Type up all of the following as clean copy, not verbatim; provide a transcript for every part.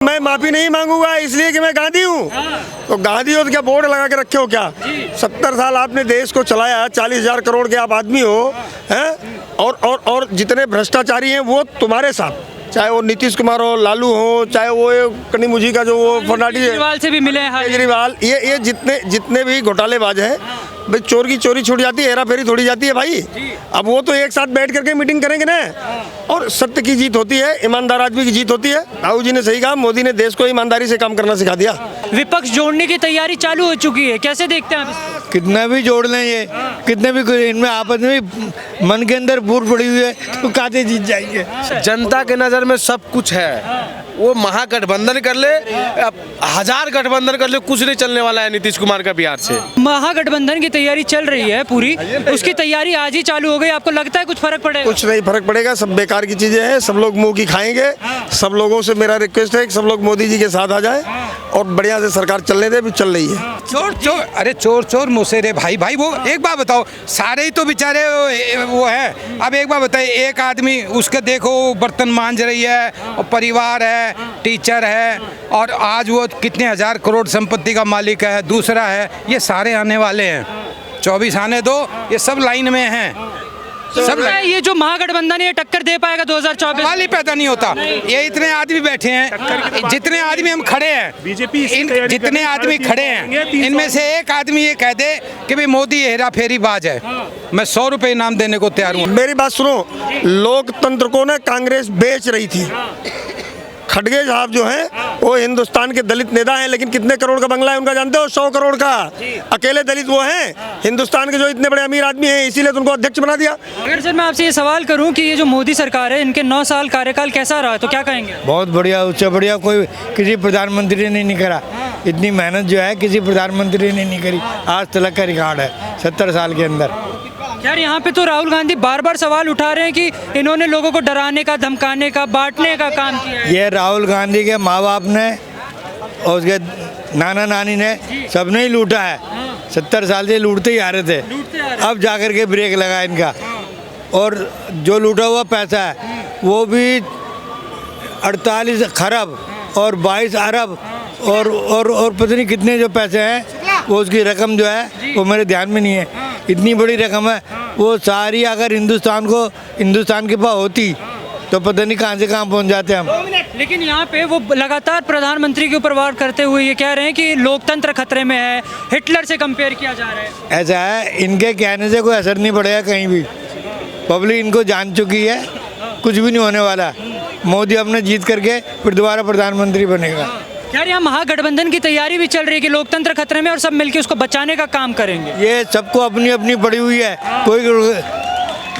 मैं माफी नहीं मांगूंगा इसलिए कि मैं गांधी हूँ। तो गांधी हो तो क्या बोर्ड लगा के रखे हो क्या? 70 साल आपने देश को चलाया, 40,000 करोड़ के आप आदमी हो, हैं? और जितने भ्रष्टाचारी हैं वो तुम्हारे साथ, चाहे वो नीतीश कुमार हो, लालू हो, चाहे वो कनिमुझी का जो वो फर्नांडिस केजरीवाल से भी मिले हैं। केजरीवाल, ये जितने भी घोटालेबाज हैं, भाई चोर की चोरी छूट जाती है, हेरा फेरी थोड़ी जाती है भाई। अब वो तो एक साथ बैठ करके मीटिंग करेंगे ना, और सत्य की जीत होती है, ईमानदार आदमी की जीत होती है। राहुल जी ने सही कहा, मोदी ने देश को ईमानदारी से काम करना सिखा दिया। विपक्ष जोड़ने की तैयारी चालू हो चुकी है, कैसे देखते हैं आप? कितना भी जोड़ लें ये, कितने भी इनमें आपस में मन के अंदर बूढ़ पड़ी हुई है, तो काते जीत जाएंगे। जनता के नज़र में सब कुछ है। वो महागठबंधन कर ले, 1000 गठबंधन कर ले, कुछ नहीं चलने वाला है नीतीश कुमार का बिहार से। महागठबंधन की तैयारी चल रही है पूरी, उसकी तैयारी आज ही चालू हो गई, आपको लगता है कुछ फर्क पड़ेगा? कुछ नहीं फर्क पड़ेगा, सब बेकार की चीजें हैं, सब लोग मुंह की खाएंगे। सब लोगों से मेरा रिक्वेस्ट है कि सब लोग मोदी जी के साथ आ जाए और बढ़िया से सरकार चलने दे, भी चल रही है। चोर चोर, अरे चोर चोर मुसेरे भाई भाई। वो एक बात बताओ, सारे ही तो बेचारे वो है। अब एक बात बताइए, एक आदमी उसके देखो बर्तन मांज रही है, और परिवार है, टीचर है, और आज वो कितने 1000 करोड़ संपत्ति का मालिक है, दूसरा है, ये सारे आने वाले हैं। 24 आने दो, ये सब लाइन में हैं। सब ये जो महागठबंधन ये टक्कर दे पाएगा 2024? सवाल ही पैदा नहीं होता। ये इतने आदमी बैठे हैं, जितने आदमी हम खड़े हैं, बीजेपी जितने आदमी खड़े हैं, इनमें से एक आदमी ये कह दे कि भाई मोदी हेरा फेरी बाज है, मैं 100 रुपए इनाम देने को तैयार हूँ। मेरी बात सुनो, लोकतंत्र को ना कांग्रेस बेच रही थी। खड़गे साहब जो हैं वो हिंदुस्तान के दलित नेता हैं, लेकिन कितने करोड़ का बंगला है उनका जानते हो? 100 करोड़ का। अकेले दलित वो हैं हिंदुस्तान के जो इतने बड़े अमीर आदमी हैं, इसीलिए तो उनको अध्यक्ष बना दिया। अगर सर मैं आपसे ये सवाल करूं कि ये जो मोदी सरकार है, इनके 9 साल कार्यकाल कैसा रहा, तो क्या कहेंगे? बहुत बढ़िया, उससे बढ़िया कोई किसी प्रधानमंत्री ने नहीं करा। इतनी मेहनत जो है किसी प्रधानमंत्री ने नहीं करी, आज तक का रिकॉर्ड है 70 साल के अंदर। यार यहाँ पे तो राहुल गांधी बार बार सवाल उठा रहे हैं कि इन्होंने लोगों को डराने का, धमकाने का, बांटने का काम किया है। ये राहुल गांधी के माँ बाप ने और उसके नाना नानी ने सबने ही लूटा है। 70 साल से लूटते ही आ रहे थे, अब जाकर के ब्रेक लगा इनका। और जो लूटा हुआ पैसा है वो भी 48 खरब और 22 अरब और पता नहीं कितने जो पैसे हैं, वो उसकी रकम जो है वो मेरे ध्यान में नहीं है। इतनी बड़ी रकम है, वो सारी अगर हिंदुस्तान के पास होती तो पता नहीं कहाँ से कहाँ पहुँच जाते हम। लेकिन यहाँ पे वो लगातार प्रधानमंत्री के ऊपर वार करते हुए ये कह रहे हैं कि लोकतंत्र खतरे में है, हिटलर से कंपेयर किया जा रहा है। ऐसा है, इनके कहने से कोई असर नहीं पड़ेगा कहीं भी। पब्लिक इनको जान चुकी है, कुछ भी नहीं होने वाला। मोदी अपने जीत करके फिर दोबारा प्रधानमंत्री बनेगा। यार यहाँ महागठबंधन की तैयारी भी चल रही है कि लोकतंत्र खतरे में और सब मिलके उसको बचाने का काम करेंगे। ये सबको अपनी अपनी पड़ी हुई है, कोई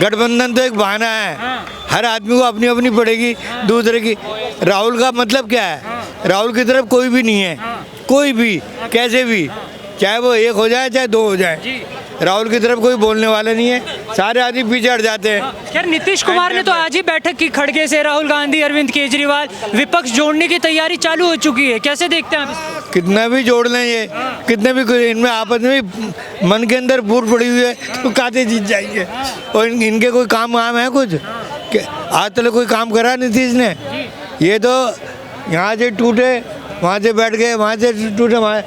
गठबंधन तो एक बहाना है। हर आदमी को अपनी अपनी पड़ेगी दूसरे की। राहुल का मतलब क्या है? राहुल की तरफ कोई भी नहीं है, कोई भी कैसे भी, चाहे वो एक हो जाए चाहे 2 हो जाए, राहुल की तरफ कोई बोलने वाला नहीं है। सारे आदमी पीछे हट जाते हैं। यार नीतीश कुमार ने तो आज ही बैठक की खड़गे से, राहुल गांधी, अरविंद केजरीवाल, विपक्ष जोड़ने की तैयारी चालू हो चुकी है, कैसे देखते हैं आप? कितना भी जोड़ लें ये, कितने भी इनमें आपस में मन के अंदर बूढ़ पड़ी हुई है, तो काते जीत जाएंगे। और इनके कोई काम है कुछ? आज तक कोई काम करा नीतीश ने? ये तो यहाँ से टूटे, वहाँ से बैठ गए, वहाँ से टूटे, वहाँ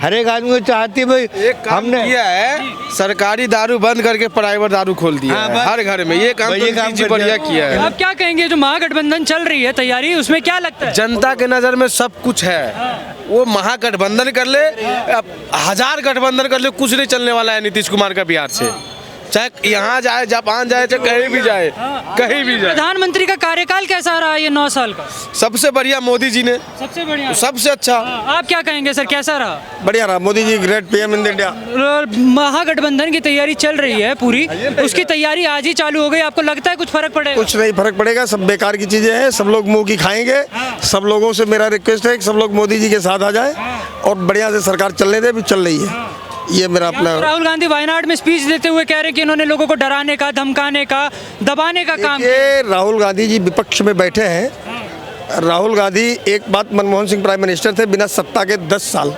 हर एक आदमी को चाहती है भाई। हमने किया है, सरकारी दारू बंद करके प्राइवेट दारू खोल दिया है हर घर में। ये काम तो बढ़िया किया है। आप क्या कहेंगे, जो महागठबंधन चल रही है तैयारी, उसमें क्या लगता है? जनता के नज़र में सब कुछ है। वो महागठबंधन कर ले, 1000 गठबंधन कर ले, कुछ नहीं चलने वाला है नीतीश कुमार का बिहार से। चाहे यहाँ जाए, जापान जाए, चाहे कहीं भी जाए, कहीं भी जाए। प्रधानमंत्री का कार्यकाल कैसा रहा ये 9 साल का? सबसे बढ़िया मोदी जी ने, सबसे बढ़िया, सबसे अच्छा। आप क्या कहेंगे सर, कैसा रहा? बढ़िया रहा, Modi ji great PM in India. महागठबंधन की तैयारी चल रही है पूरी, उसकी तैयारी आज ही चालू हो गई, आपको लगता है कुछ फर्क पड़ेगा? कुछ नहीं फर्क पड़ेगा, सब बेकार की चीजें हैं, सब लोग मुंह की खाएंगे। सब लोगों से मेरा रिक्वेस्ट है कि सब लोग मोदी जी के साथ आ जाए और बढ़िया से सरकार चलने दे, भी चल रही है। ये मेरा अपना। राहुल गांधी वायनाड में स्पीच देते हुए कह रहे हैं कि इन्होंने लोगों को डराने का, धमकाने का, दबाने का काम किया। ये राहुल गांधी जी विपक्ष में बैठे हैं। राहुल गांधी एक बात, मनमोहन सिंह प्राइम मिनिस्टर थे, बिना सत्ता के 10 साल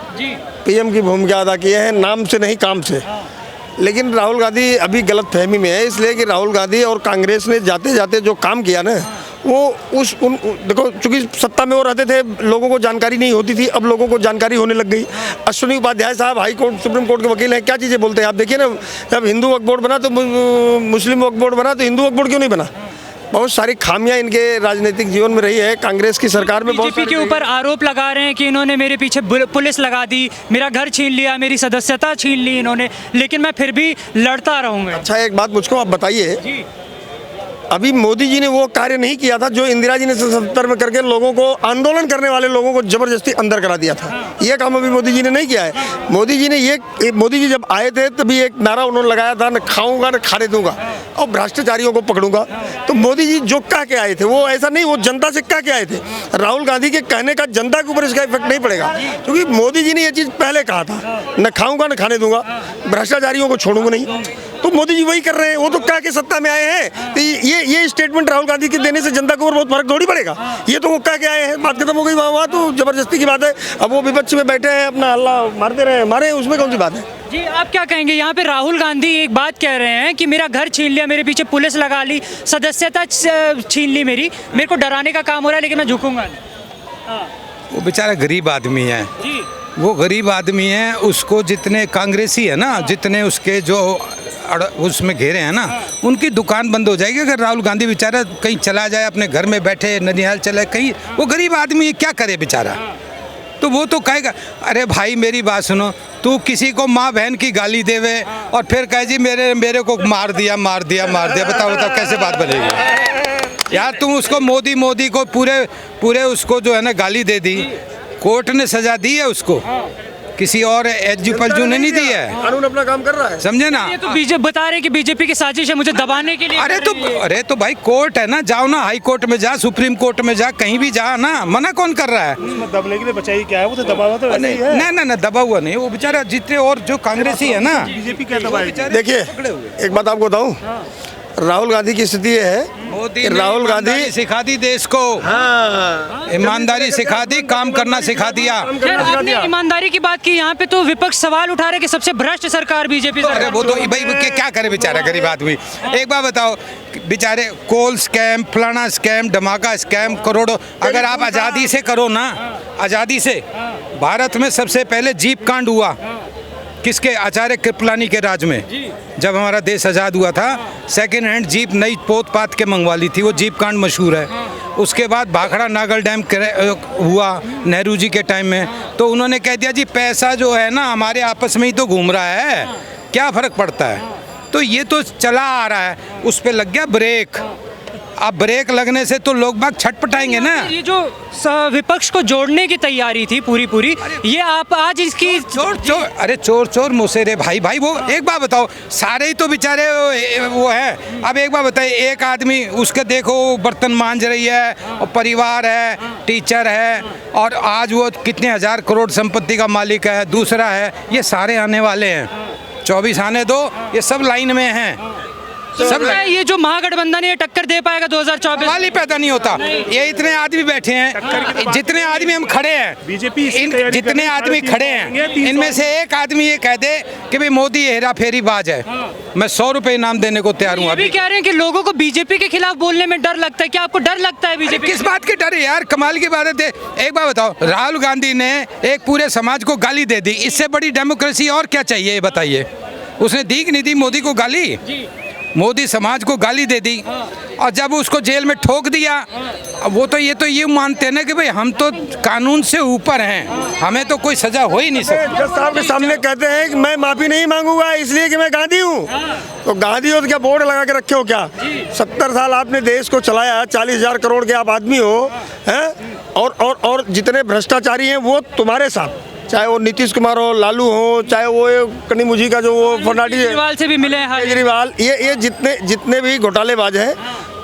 पीएम की भूमिका अदा किए हैं, नाम से नहीं काम से। लेकिन राहुल गांधी अभी गलत फहमी में है, इसलिए कि राहुल गांधी और कांग्रेस ने जाते जाते जो काम किया ना, देखो, चूंकि सत्ता में वो रहते थे, लोगों को जानकारी नहीं होती थी, अब लोगों को जानकारी होने लग गई। अश्विनी उपाध्याय साहब हाई कोर्ट सुप्रीम कोर्ट के वकील हैं, क्या चीज़ें बोलते हैं आप देखिए ना। जब हिंदू वक्फ बोर्ड बना तो मुस्लिम वक्फ बोर्ड बना, तो हिंदू वक्फ बोर्ड क्यों नहीं बना? बहुत सारी खामियां इनके राजनीतिक जीवन में रही है। कांग्रेस की सरकार में बहुत बीजेपी के ऊपर आरोप लगा रहे हैं कि इन्होंने मेरे पीछे पुलिस लगा दी, मेरा घर छीन लिया, मेरी सदस्यता छीन ली इन्होंने, लेकिन मैं फिर भी लड़ता रहूंगा। अच्छा, एक बात मुझको आप बताइए, अभी मोदी जी ने वो कार्य नहीं किया था जो इंदिरा जी ने 77 में करके लोगों को, आंदोलन करने वाले लोगों को जबरदस्ती अंदर करा दिया था। ये काम अभी मोदी जी ने नहीं किया है। मोदी जी जब आए थे तभी एक नारा उन्होंने लगाया था, न खाऊंगा न खाने दूंगा और भ्रष्टाचारियों को पकड़ूंगा। तो मोदी जी जो कह के आए थे वो ऐसा नहीं, वो जनता से कह के आए थे। राहुल गांधी के कहने का जनता के ऊपर इसका इफेक्ट नहीं पड़ेगा, क्योंकि मोदी जी ने ये चीज़ पहले कहा था, न खाऊंगा न खाने दूंगा, भ्रष्टाचारियों को छोड़ूंगा नहीं। तो मोदी जी वही कर रहे हैं, वो तो कह के सत्ता में आए हैं। तो ये स्टेटमेंट राहुल गांधी के देने से जनता को और बहुत फर्क थोड़ी पड़ेगा। ये तो वो कह के आए हैं, बात खत्म हो गई। वहाँ तो जबरदस्ती की बात है। अब वो विपक्ष में बैठे हैं, अपना हल्ला मारते रहे, मारे, उसमें कौन सी बात है? जी, आप क्या कहेंगे? यहाँ पे राहुल गांधी एक बात कह रहे हैं कि मेरा घर छीन लिया, मेरे पीछे पुलिस लगा ली, सदस्यता छीन ली मेरे को डराने का काम हो रहा है, लेकिन मैं झुकूंगा नहीं। वो बेचारा गरीब आदमी है जी, वो गरीब आदमी है। उसको जितने कांग्रेसी है ना, जितने उसके जो उसमें घेरे हैं ना, उनकी दुकान बंद हो जाएगी अगर राहुल गांधी बेचारा कहीं चला जाए, अपने घर में बैठे ननिहाल चले कहीं। वो गरीब आदमी क्या करे बेचारा? तो वो तो कहेगा, अरे भाई मेरी बात सुनो, तू किसी को माँ बहन की गाली देवे और फिर कहे जी मेरे को मार दिया, बताओ कैसे बात बनेगी यार? तुम उसको मोदी को पूरे उसको जो है ना गाली दे दी, कोर्ट ने सजा दी है उसको, किसी और एजू ने नहीं दी है। कानून अपना काम कर रहा है, समझे ना? ये तो बीजेपी बता रहे हैं कि बीजेपी की साजिश है मुझे दबाने के लिए। अरे तो भाई कोर्ट है ना, जाओ ना, हाई कोर्ट में जा, सुप्रीम कोर्ट में जा, कहीं भी जा ना, मना कौन कर रहा है? दबने के लिए बचाई क्या है, वो तो दबा हुआ तो नहीं ना दबा हुआ नहीं, वो बेचारा जितने और जो कांग्रेसी है ना, बीजेपी क्या दबाएगी? देखिए एक बात आपको बताऊं, राहुल गांधी की स्थिति ये है, मोदी राहुल गांधी सिखा दी देश को, ईमानदारी सिखा दी, काम करना सिखा दिया। खैर, आपने ईमानदारी की बात की, यहाँ पे तो विपक्ष सवाल उठा रहे कि सबसे भ्रष्ट सरकार बीजेपी सरकार। अरे वो तो भाई क्या करे बेचारा गरीब आदमी? एक बात बताओ, बेचारे कोल स्कैम, फलाना स्कैम, धमाका स्कैम, करोड़ों, अगर आप आज़ादी से करो ना, आज़ादी से, भारत में सबसे पहले जीप कांड हुआ किसके? आचार्य कृपलानी के राज में। जब हमारा देश आज़ाद हुआ था, सेकेंड हैंड जीप नई पोत पात के मंगवा ली थी, वो जीप कांड मशहूर है। उसके बाद भाखड़ा नागल डैम हुआ नेहरू जी के टाइम में, तो उन्होंने कह दिया जी पैसा जो है ना हमारे आपस में ही तो घूम रहा है, क्या फ़र्क पड़ता है? तो ये तो चला आ रहा है, उस पर लग गया ब्रेक। अब ब्रेक लगने से तो लोग बाग छटपटाएंगे ना। ये जो विपक्ष को जोड़ने की तैयारी थी पूरी, ये आप आज इसकी चोर मुसेरे भाई वो एक बात बताओ, सारे ही तो बेचारे वो है। अब एक बात बताइए, एक आदमी उसके देखो बर्तन मांज रही है और परिवार है, टीचर है, और आज वो कितने हजार करोड़ संपत्ति का मालिक है, दूसरा है, ये सारे आने वाले हैं, 24 आने दो, ये सब लाइन में हैं। सब ये जो महागठबंधन है टक्कर दे पाएगा 2024? सवाल ही पैदा नहीं होता। ये इतने आदमी बैठे हैं, जितने आदमी हम खड़े हैं, बीजेपी जितने आदमी खड़े हैं, इनमें से एक आदमी ये कह दे कि भाई मोदी हेरा फेरी बाज है, मैं 100 रुपए इनाम देने को तैयार हूँ। ये भी कह रहे हैं कि लोगों को बीजेपी के खिलाफ बोलने में डर लगता है। क्या आपको डर लगता है बीजेपी? किस बात की डर है यार? कमाल की बात है। एक बात बताओ, राहुल गांधी ने एक पूरे समाज को गाली दे दी, इससे बड़ी डेमोक्रेसी और क्या चाहिए ये बताइए? उसने दी कि नहीं दी मोदी को गाली? मोदी समाज को गाली दे दी, और जब उसको जेल में ठोक दिया, वो तो ये मानते हैं ना कि भाई हम तो कानून से ऊपर हैं, हमें तो कोई सजा हो ही नहीं सकती। जज साहब के सामने कहते हैं कि मैं माफी नहीं मांगूंगा इसलिए कि मैं गांधी हूँ। तो गांधी हो तो क्या बोर्ड लगा के रखे हो क्या? 70 साल आपने देश को चलाया, 40,000 करोड़ के आप आदमी हो, हैं? और जितने भ्रष्टाचारी हैं वो तुम्हारे साथ, चाहे वो नीतीश कुमार हो, लालू हो, चाहे वो कनी मुझी का जो वो फर्नांडिस केजरीवाल से भी मिले हैं, केजरीवाल, ये जितने भी घोटालेबाज हैं,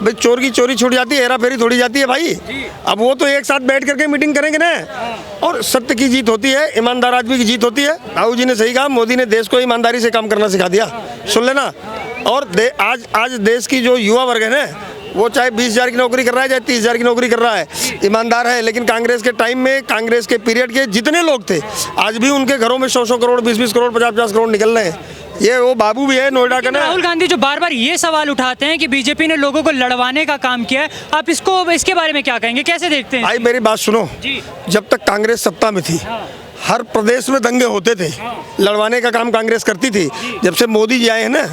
भाई चोर की चोरी छूट जाती है, हेरा फेरी थोड़ी जाती है भाई। अब वो तो एक साथ बैठ करके मीटिंग करेंगे ना, और सत्य की जीत होती है, ईमानदार आदमी की जीत होती है। राहुल जी ने सही कहा, मोदी ने देश को ईमानदारी से काम करना सिखा दिया, सुन लेना। और आज देश की जो युवा वर्ग है ना, वो चाहे 20,000 की नौकरी कर रहा है, चाहे 30,000 की नौकरी कर रहा है, ईमानदार है। लेकिन कांग्रेस के टाइम में, कांग्रेस के पीरियड के जितने लोग थे, आज भी उनके घरों में 100-100 करोड़, 20-20 करोड़, 50-50 करोड़ निकल रहे हैं। ये वो बाबू भी है नोएडा का ना। राहुल गांधी जो बार बार ये सवाल उठाते हैं कि बीजेपी ने लोगों को लड़वाने का काम किया है, आप इसके बारे में क्या कहेंगे, कैसे देखते हैं? भाई मेरी बात सुनो, जी। जब तक कांग्रेस सत्ता में थी हर प्रदेश में दंगे होते थे, लड़वाने का काम कांग्रेस करती थी। जब से मोदी जी आए हैं ना,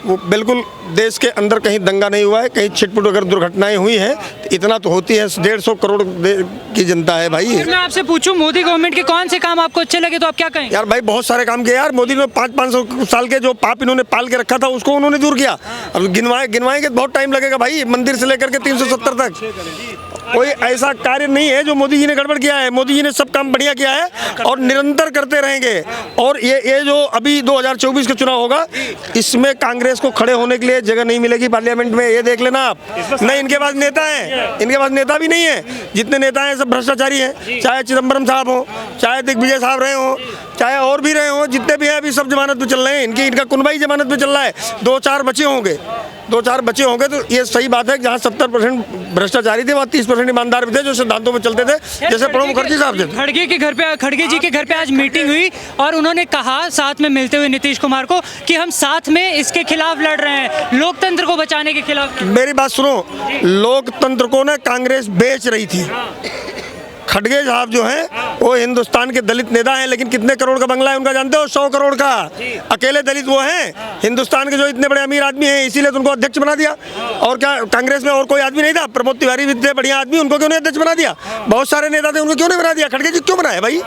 वो बिल्कुल देश के अंदर कहीं दंगा नहीं हुआ है, कहीं छिटपुट अगर दुर्घटनाएं हुई हैं तो इतना तो होती है। 150 करोड़ की जनता है भाई। अगर मैं आपसे पूछूं मोदी गवर्नमेंट के कौन से काम आपको अच्छे लगे तो आप क्या कहेंगे? यार भाई बहुत सारे काम किए यार मोदी ने। 500 साल के जो पाप इन्होंने पाल के रखा था उसको उन्होंने दूर किया। अब गिनवाएंगे बहुत टाइम लगेगा भाई, मंदिर से लेकर के 370 तक कोई ऐसा कार्य नहीं है जो मोदी जी ने गड़बड़ किया है। मोदी जी ने सब काम बढ़िया किया है और निरंतर करते रहेंगे। और ये जो अभी 2024 का चुनाव होगा, इसमें कांग्रेस को खड़े होने के लिए जगह नहीं मिलेगी पार्लियामेंट में, ये देख लेना आप। नहीं इनके पास नेता है, इनके पास नेता भी नहीं है। जितने नेता हैं सब भ्रष्टाचारी हैं, चाहे चिदम्बरम साहब हो, चाहे दिग्विजय साहब रहे हो, चाहे और भी रहे हो, जितने भी हैं अभी सब जमानत पे चल रहे हैं। इनका कुनबा ही जमानत पे चल रहा है। 2-4 बचे होंगे तो ये सही बात है कि जहाँ 70% भ्रष्टाचारी थे वहाँ 30% ईमानदार भी थे जो सिद्धांतों पे चलते थे, जैसे प्रणब मुखर्जी साहब थे। खड़गे जी के घर पे आज मीटिंग हुई और उन्होंने कहा साथ में मिलते हुए नीतीश कुमार को कि हम साथ में इसके खिलाफ लड़ रहे हैं, लोकतंत्र को बचाने के खिलाफ। मेरी बात सुनो, लोकतंत्र को ना कांग्रेस बेच रही थी। खड़गे साहब जो हैं वो हिंदुस्तान के दलित नेता हैं, लेकिन कितने करोड़ का बंगला है उनका जानते हो? 100 करोड़ का। अकेले दलित वो हैं हिंदुस्तान के जो इतने बड़े अमीर आदमी हैं, इसीलिए तो उनको अध्यक्ष बना दिया। और क्या कांग्रेस में और कोई आदमी नहीं था? प्रमोद तिवारी भी इतने बढ़िया आदमी, उनको क्यों नहीं अध्यक्ष बना दिया? बहुत सारे नेता थे, उनको क्यों नहीं बना दिया? खड़गे जी क्यों बनाया भाई?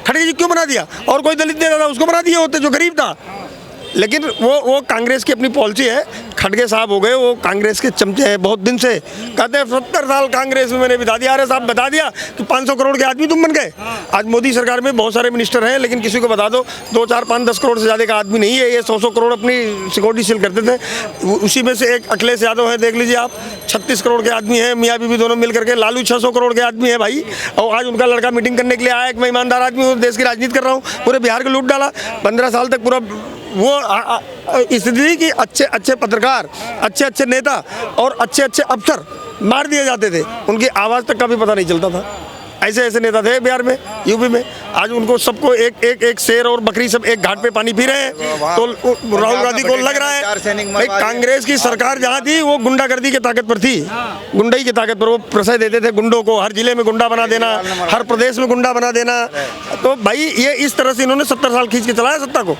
खड़गे जी क्यों बना दिया? और कोई दलित नेता था उसको बना दिए होते जो गरीब था। लेकिन वो कांग्रेस की अपनी पॉलिसी है। खड़गे साहब हो गए वो कांग्रेस के चमचे हैं बहुत दिन से। कहते हैं 70 साल कांग्रेस में मैंने बिता दिया। अरे साहब बता दिया कि 500 करोड़ के आदमी तुम बन गए। आज मोदी सरकार में बहुत सारे मिनिस्टर हैं, लेकिन किसी को बता दो 2, 4, 5, 10 करोड़ से ज़्यादा का आदमी नहीं है। ये 100 करोड़ अपनी सिक्योरिटी सील करते थे। उसी में से एक अखिलेश यादव है, देख लीजिए आप, 36 करोड़ के आदमी हैं। मियाँ बीबी दोनों मिल करके। लालू 600 करोड़ के आदमी है भाई। और आज उनका लड़का मीटिंग करने के लिए आया कि मैं ईमानदार आदमी हूँ, देश की राजनीति कर रहा हूँ। पूरे बिहार को लूट डाला। 15 साल तक पूरा वो स्थिति की अच्छे पत्रकार, अच्छे नेता और अच्छे अफसर मार दिए जाते थे। उनकी आवाज़ तक का भी पता नहीं चलता था। ऐसे नेता थे बिहार में, यूपी में। आज उनको सबको एक शेर और बकरी सब एक घाट पे पानी पी रहे हैं। तो राहुल गांधी को लग रहा है भाई कांग्रेस की सरकार जहाँ थी वो गुंडागर्दी की ताकत पर थी, गुंडई की ताकत पर। वो प्रश्रय देते थे गुंडों को, हर जिले में गुंडा बना देना, हर प्रदेश में गुंडा बना देना। तो भाई ये इस तरह से इन्होंने 70 साल खींच के चलाया सत्ता को।